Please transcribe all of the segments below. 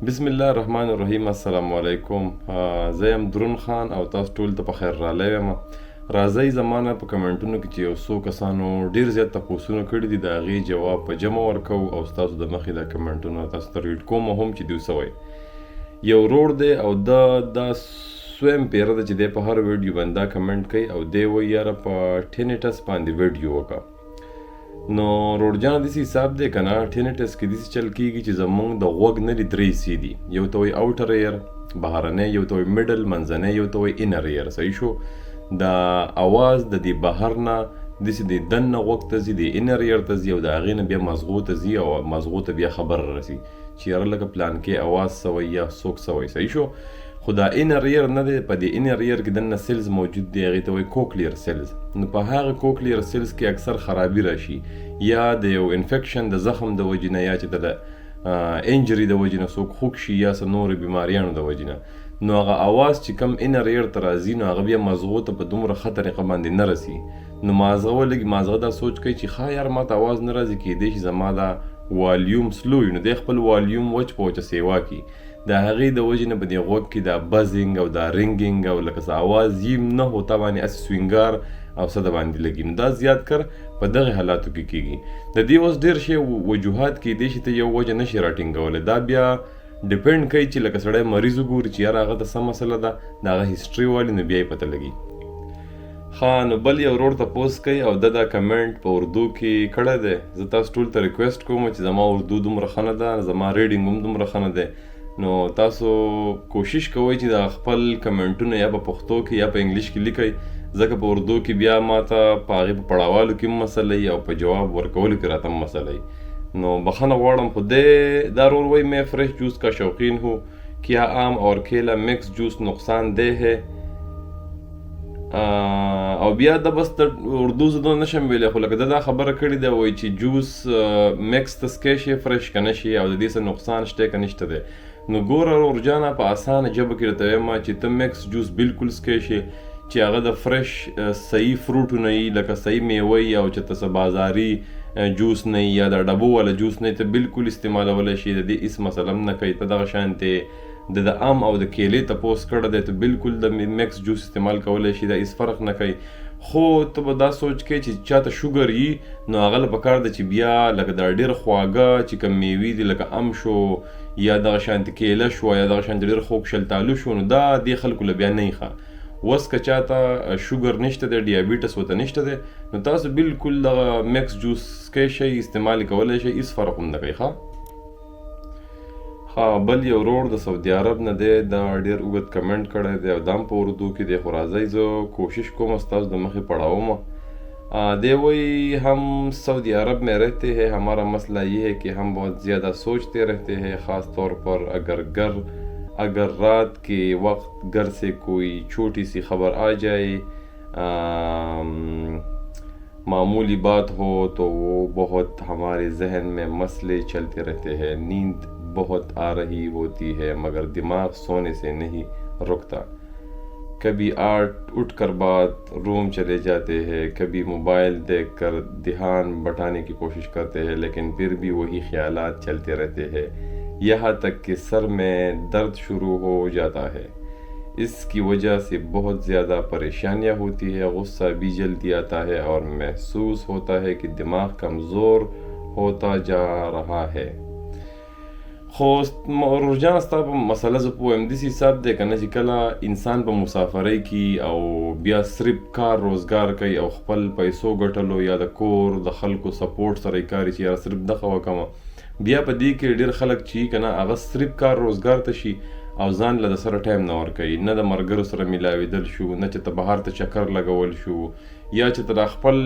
بسم الله الرحمن الرحیم. السلام علیکم. زه یم درون خان او تاسو ټول ته په خیر راغلی یم. راځئ زمانه په کمنټونو کې چې یو څو کسانو ډیر زیات تپوسونه کړي دي د هغې جواب په جمع ورکو او ستاسو د مخې د کمنټونه تاسو ته ریډ کوم هم چې دوی سوی یو روډ دی او دا سویم پیره ده چې دی په هر ویډیو باندې دا کمنټ کوي او دی وایي یاره په ټینیټس باندې ویډیو وکړه. نو روډ جانه داسې حساب دی که نه، ټینیټس کې داسې چل کېږي چې زموږ د غوږ نه دي درې حصې دي، یو ته وایي اوټر ایر بهرنی، یو ته وایي میډل منځنی، یو ته وایي انر ایر. صحیح شو؟ د اواز د دې بهر نه داسې د دننه غوږ ته ځي، د انر ایر ته ځي او د هغې نه بیا مغزو ته ځي او مغزو ته بیا خبر رسي چې یاره لکه پلان کې اواز سوی یا څوک سوی. صحیح شو؟ خو دا انر ایر نه دی، په دې انر ایر کې دننه سیلز موجود دی، هغې ته وایي کوکلیر سیلز. نو په هغه کوکلیر سیلز کې اکثر خرابي راشي یا د یو انفیکشن د زخم د وجې نه یا چې د انجري د وجې نه څوک خوږ شي یا څه نورو بیماریانو د وجې نه، نو هغه اواز چې کم انر ایر ته راځي نو هغه بیا مغزو ته په دومره ښه طریقه باندې نه رسي. نو مغزه دا سوچ کوي چې ښه یار ما ته اواز نه راځي، کیدای شي زما دا والیوم سلو وي، نو دی خپل والیوم وچ په وچه سیوا کړي. د هغې د وجې نه په دې غوږ کې دا بزینګ او دا رینګینګ او لکه څه اواز یم نه هوتا باندې هسې سوینګار او څه د باندې لګي. نو دا زیات کر په دغه حالاتو کې کېږي. د دې اوس ډېر شی وجوهات کیدای شي ته یو وجه نشي راټینګولی، دا بیا ډیپینډ کوي چې لکه سړی مریض وګوري چې یاره هغه ته څه مسله ده، د هغه هسټري والي نو بیا یې پته لګي. ښه، نو بل یو ورور تپوس کوي او دا کمنټ په اردو کې کړی دی. زه تاسو ټول ته ریکویسټ کوم چې زما اردو دومره ښه نه ده، زما ریډینګ هم دومره ښه نه دی، نو تاسو کوشش کوئ چې د خپل کمنټونه یا په پښتو کې یا په انګلیش کې لیکئ، ځکه په اردو کې بیا ماته په هغې په پړاوالو کې هم مسله وي او په جواب ورکولو کې راته هم مسله وي. نو بخښنه غواړم. خو دا رول وایي میں فریش جوس کا شوقین ہوں، کیا آم اور کیلا مکس جوس نقصان دہ ہے؟ او بیا د بس د اردو زه نشم ویلی، خو لکه دا خبره کړې ده وایي چې جوس مکس ته څکلی شي فرش که نه شي او د دې څه نقصان شته که نشته دی. نو ګوره ورجانه په اسانه ژبه کې درته وایم چې ته مکس جوس بالکل څکلی شي چې هغه د فرش صحیح فروټونه وي، لکه صحیح میوه وي او چې ته څه بازاري جوس نه یا د ډبو والا جوس نه، ته بالکل استعمالولی شي، د دې هېڅ مسله هم نه کوي. ته دغه شانتې د ام او د کیلې تپوس کړی دی، ته بالکل د مکس جوس استعمال کولی شي، دا هېڅ فرق نه کوي. خو ته به دا سوچ کوي چې چاته شوګر وي نو هغه له پکار ده چې بیا لکه دا ډېر خواږه چې کوم میوې دي لکه ام شو یا دغه شانتې کیله شوه یا دغه شانتې ډېر خوږ شلتالو شو، نو دا دې خلکو له بیا نه ښه. اوس که چاته شوګر نشته دی، ډیابیټس ورته نشته دی، نو تاسو بالکل دغه مکس جوس څکلی شئ، استعمال یې کولی شئ، هېڅ فرق هم نه کوي. ښه، بل یو ورور د سعودي عرب نه دی، دا ډېر اوږد کمنټ کړی دی او دا هم په اردو کې دی، خو راځئ زه کوشش کوم ستاسو د مخې پڑھاؤں. دی وہی ہم سعودی عرب میں رہتے ہیں، ہمارا مسئلہ یہ ہے کہ ہم بہت زیادہ سوچتے رہتے ہیں، خاص طور پر اگر رات کے وقت گھر سے کوئی چھوٹی سی خبر آ جائے، معمولی بات ہو تو وہ بہت ہمارے ذہن میں مسئلے چلتے رہتے ہیں، نیند بہت آ رہی ہوتی ہے مگر دماغ سونے سے نہیں رکتا، کبھی اٹھ کر بات روم چلے جاتے ہیں، کبھی موبائل دیکھ کر دھیان بٹانے کی کوشش کرتے ہیں لیکن پھر بھی وہی خیالات چلتے رہتے ہیں، یہاں تک کہ سر میں درد شروع ہو جاتا ہے. اس کی وجہ سے بہت زیادہ پریشانیاں ہوتی ہے، غصہ بھی جلدی آتا ہے اور محسوس ہوتا ہے کہ دماغ کمزور ہوتا جا رہا ہے. خو ورورجان ستا په مسله زه پوه یم، داسې حساب دی که نه چې کله انسان په مسافرۍ کې او بیا صرف کار روزګار کوي او خپل پیسو ګټلو یا د کور د خلکو سپورټ سره یې کار چې یاره صرف دغه وکړمه، بیا په دې کې ډېر خلک چې که نه هغه صرف کار روزګار ته شي او ځان له د سره ټایم نه ورکوي، نه د ملګرو سره میلاوېدل شو، نه چې ته بهر ته چکر لګول شو یا چې ته د خپل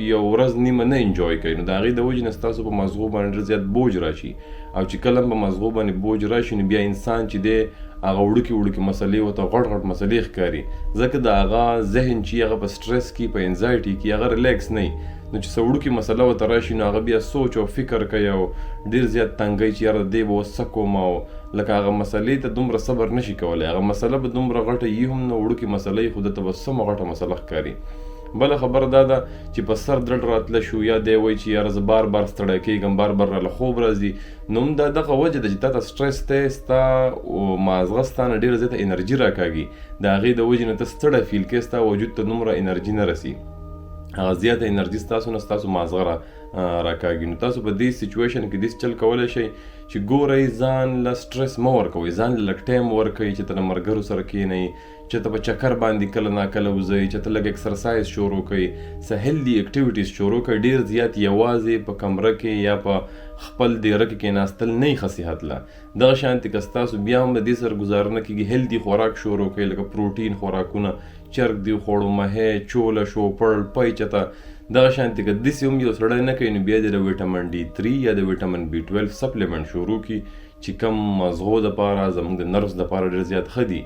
یو ورځ نیمه نه انجوی کوي، نو د هغې د وجې نه ستاسو په مغزو باندې ډېر زیات بوج راشي او چې کله هم په مغزو باندې بوج راشي نو بیا انسان چې دی هغه وړوکې مسلې ورته غټ مسلې ښکاري، ځکه د هغه ذهن چې هغه په سټرس کې په انزایټي کې هغه ریلیکس نه وي، نو چې څه وړوکې مسله ورته راشي نو هغه بیا سوچ او فکر کوي او ډېر زیات تنګوي چې یاره دی به اوس څه کوم، او لکه هغه مسلې ته دومره صبر نشي کولی، هغه مسله به دومره غټه یي هم نه، وړوکې مسله یي خو ده ته به سمه غټه مسله ښکاري. بله خبره دا ده چې په سر درد راتله شو یا دی وایي چې یاره زه بار بار ستړی کېږم بار بار راله خوب راځي نو هم دا دغه وجه ده چې تا ته سټرس دی ستا مازغه ستا نه ډېره زیاته انرژي راکاږي د هغې د وجې نه ته ستړی فیل کې ستا وجود ته دومره انرژي نه رسي هغه زیاته انرژي ستاسو نه ستاسو مازغه راکاږي نو تاسو په دې سچویشن کې داسې چل کولی شئ چې ګورئ ځان له سټرس مه ورکوئ ځان له لږ ټایم ورکوئ چې ته له ملګرو سره کښېنئ چې ته په چکر باندې کله ناکله وځئ چې ته لږ اکسرسایز شروع کوئ څه هیلدي اکټیویټیز شروع کوئ ډېر زیات یوازې په کمره کې یا په خپل دیره کې کېناستل نه یي ښه صحت له دغه شانتې که ستاسو بیا هم د دې سره ګزاره نه کېږي هیلدي خوراک شروع کوئ لکه پروټین خوراکونه چرګ دی خوړو مهی چوله شو پړل پی چته دغه شانتې که داسې هم یو سړی نه کوي نو بیا د ویټامین D3 یا د ویټامین B12 سپلیمنټ شروع کړي چې کم مغزو دپاره زموږ د نروز دپاره ډېر زیات ښه دي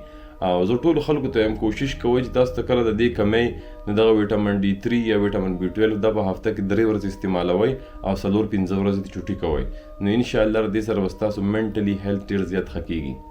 او زه ټولو خلکو ته یم کوشش کوئ چې تاسو ته کله د دې کمی نو دغه ویټامین D3 یا ویټامین B12 دا په هفته کې 3 ورځې استعمالوئ او 4-5 ورځې د چوټي کوئ نو انشاءالله د دې سره به ستاسو منټلي هیلث ډېر زیات ښه کېږي